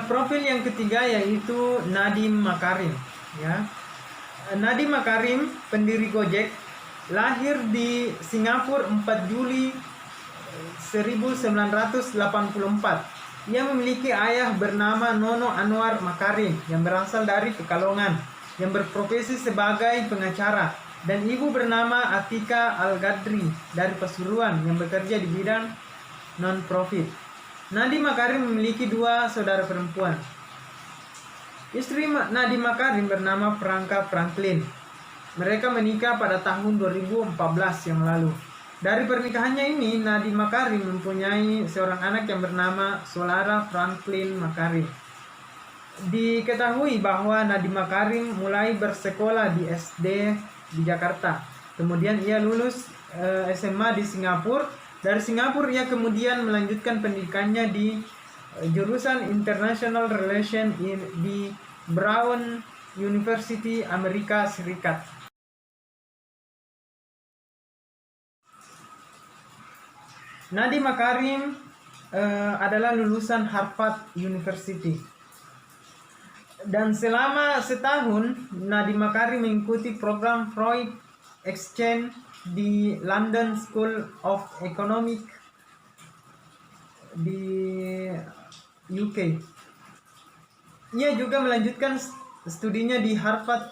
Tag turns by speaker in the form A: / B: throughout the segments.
A: Profil yang ketiga yaitu Nadiem Makarim, ya. Nadiem Makarim, pendiri Gojek, lahir di Singapura 4 Juli 1984. Ia memiliki ayah bernama Nono Anwar Makarim yang berasal dari Pekalongan, yang berprofesi sebagai pengacara, dan ibu bernama Atika Al-Gadri dari Pasuruan yang bekerja di bidang non-profit. Nadiem Makarim memiliki 2 saudara perempuan. Istri Nadiem Makarim bernama Franka Franklin. Mereka menikah pada tahun 2014 yang lalu. Dari pernikahannya ini, Nadiem Makarim mempunyai seorang anak yang bernama Solara Franklin Makarim. Diketahui bahwa Nadiem Makarim mulai bersekolah di SD di Jakarta. Kemudian ia lulus SMA di Singapura. Dari Singapura ia kemudian melanjutkan pendidikannya di jurusan International Relations di Brown University, Amerika Serikat. Nadiem Makarim adalah lulusan Harvard University. Dan selama setahun, Nadiem Makarim mengikuti program Freud Exchange di London School of Economics di UK. Ia juga melanjutkan studinya di Harvard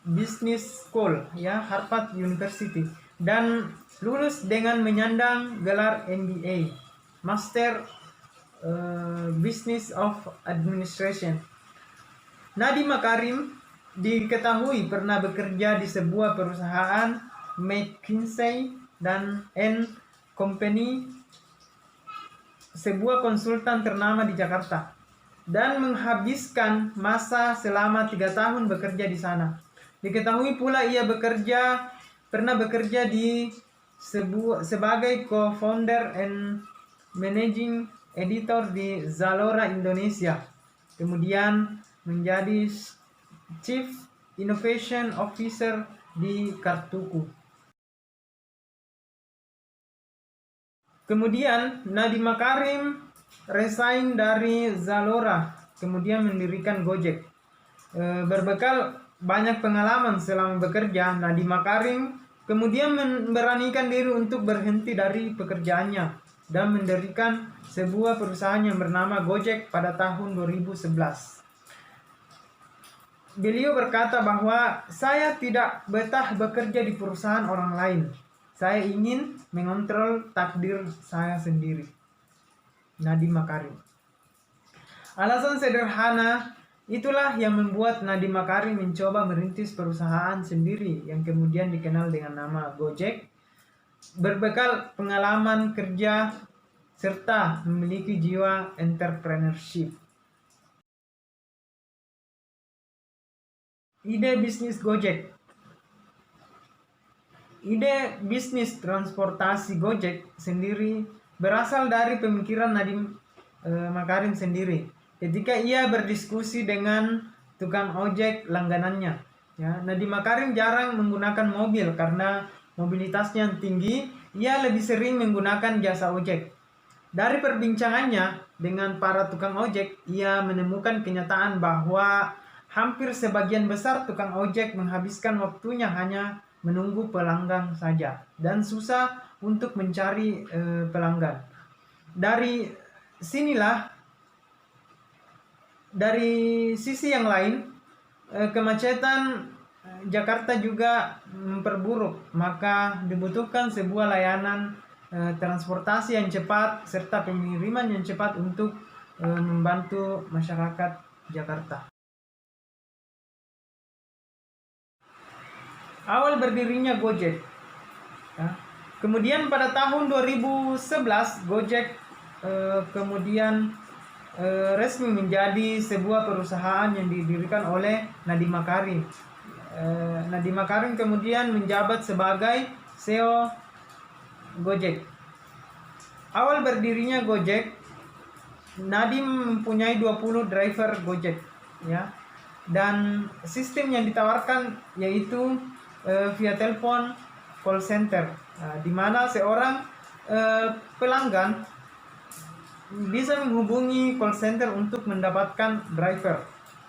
A: Business School, ya, Harvard University, dan lulus dengan menyandang gelar MBA, Master Business of Administration. Nadiem Makarim diketahui pernah bekerja di sebuah perusahaan McKinsey dan Company, sebuah konsultan ternama di Jakarta, dan menghabiskan masa selama 3 tahun bekerja di sana. Diketahui pula ia pernah bekerja di sebagai co-founder and managing editor di Zalora Indonesia. Kemudian menjadi Chief Innovation Officer di Kartuku. Kemudian Nadiem Makarim resign dari Zalora, kemudian mendirikan Gojek. Berbekal banyak pengalaman selama bekerja, Nadiem Makarim kemudian memberanikan diri untuk berhenti dari pekerjaannya dan mendirikan sebuah perusahaan yang bernama Gojek pada tahun 2011. Beliau berkata bahwa saya tidak betah bekerja di perusahaan orang lain. Saya ingin mengontrol takdir saya sendiri. Nadiem Makarim. Alasan sederhana itulah yang membuat Nadiem Makarim mencoba merintis perusahaan sendiri yang kemudian dikenal dengan nama Gojek, berbekal pengalaman kerja serta memiliki jiwa entrepreneurship. Ide bisnis Gojek. Ide bisnis transportasi Gojek sendiri berasal dari pemikiran Nadiem Makarim sendiri ketika ia berdiskusi dengan tukang ojek langganannya. Ya, Nadiem Makarim jarang menggunakan mobil karena mobilitasnya yang tinggi. Ia lebih sering menggunakan jasa ojek. Dari perbincangannya dengan para tukang ojek, ia menemukan kenyataan bahwa hampir sebagian besar tukang ojek menghabiskan waktunya hanya menunggu pelanggan saja dan susah untuk mencari pelanggan. Dari sisi yang lain, kemacetan Jakarta juga memperburuk, maka dibutuhkan sebuah layanan transportasi yang cepat serta pengiriman yang cepat untuk membantu masyarakat Jakarta. Awal berdirinya Gojek. Ya. Kemudian pada tahun 2011 Gojek kemudian resmi menjadi sebuah perusahaan yang didirikan oleh Nadiem Makarim. Nadiem Makarim kemudian menjabat sebagai CEO Gojek. Awal berdirinya Gojek, Nadiem mempunyai 20 driver Gojek, ya. Dan sistem yang ditawarkan yaitu via telepon call center, di mana seorang pelanggan bisa menghubungi call center untuk mendapatkan driver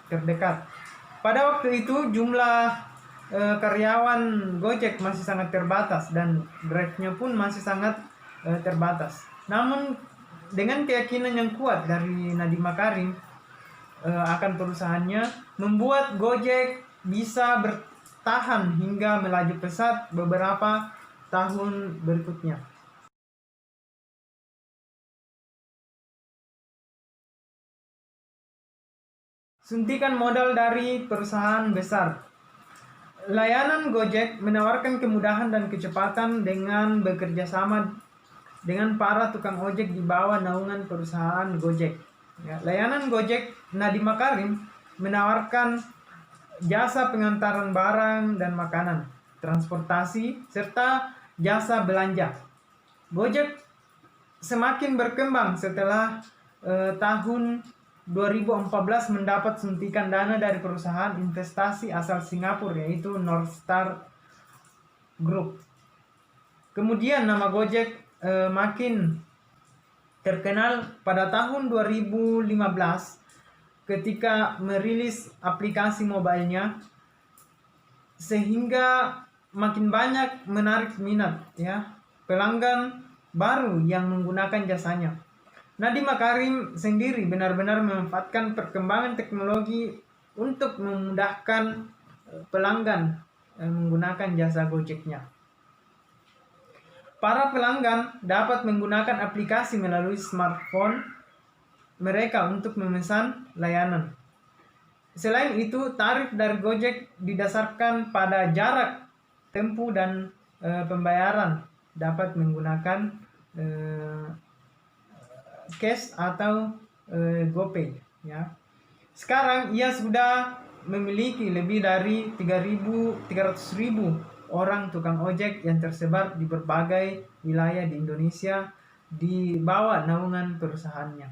A: terdekat. Pada waktu itu jumlah karyawan Gojek masih sangat terbatas dan drive-nya pun masih sangat terbatas. Namun dengan keyakinan yang kuat dari Nadiem Makarim akan perusahaannya, membuat Gojek bisa bertahan hingga melaju pesat beberapa tahun berikutnya. Suntikan modal dari perusahaan besar. Layanan Gojek menawarkan kemudahan dan kecepatan dengan bekerja sama dengan para tukang ojek di bawah naungan perusahaan Gojek. Ya, layanan Gojek Nadiem Makarim menawarkan jasa pengantaran barang dan makanan, transportasi, serta jasa belanja. Gojek semakin berkembang setelah tahun 2014 mendapat suntikan dana dari perusahaan investasi asal Singapura yaitu North Star Group. Kemudian nama Gojek makin terkenal pada tahun 2015 ketika merilis aplikasi mobilenya, sehingga makin banyak menarik minat ya pelanggan baru yang menggunakan jasanya. Nadiem Makarim sendiri benar-benar memanfaatkan perkembangan teknologi untuk memudahkan pelanggan menggunakan jasa Gojeknya. Para pelanggan dapat menggunakan aplikasi melalui smartphone mereka untuk memesan layanan. Selain itu, tarif dari Gojek didasarkan pada jarak tempuh dan pembayaran, dapat menggunakan cash atau GoPay ya. Sekarang ia sudah memiliki lebih dari 300.000 orang tukang ojek yang tersebar di berbagai wilayah di Indonesia di bawah naungan perusahaannya.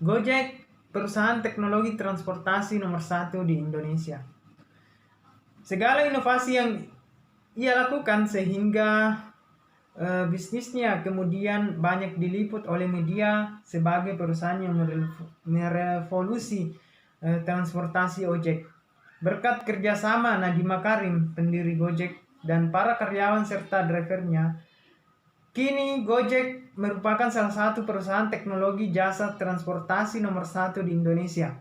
A: Gojek perusahaan teknologi transportasi nomor 1 di Indonesia. Segala inovasi yang ia lakukan sehingga bisnisnya kemudian banyak diliput oleh media sebagai perusahaan yang merevolusi transportasi ojek. Berkat kerjasama Nadiem Makarim, pendiri Gojek, dan para karyawan serta drivernya, kini Gojek merupakan salah satu perusahaan teknologi jasa transportasi nomor 1 di Indonesia.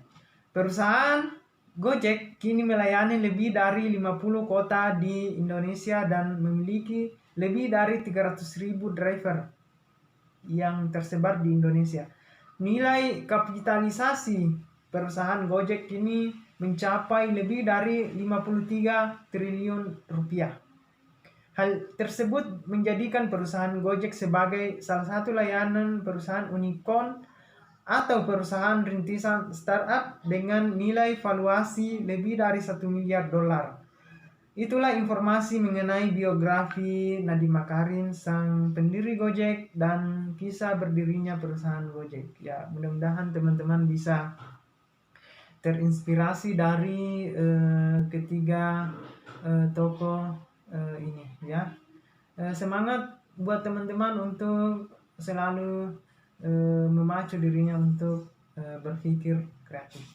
A: Perusahaan Gojek kini melayani lebih dari 50 kota di Indonesia dan memiliki lebih dari 300.000 driver yang tersebar di Indonesia. Nilai kapitalisasi perusahaan Gojek kini mencapai lebih dari 53 triliun rupiah. Hal tersebut menjadikan perusahaan Gojek sebagai salah satu layanan perusahaan unicorn atau perusahaan rintisan startup dengan nilai valuasi lebih dari 1 miliar dolar. Itulah informasi mengenai biografi Nadiem Makarim, sang pendiri Gojek, dan kisah berdirinya perusahaan Gojek. Ya, mudah-mudahan teman-teman bisa terinspirasi dari ketiga tokoh ini ya. Semangat buat teman-teman untuk selalu memacu dirinya untuk berpikir kreatif.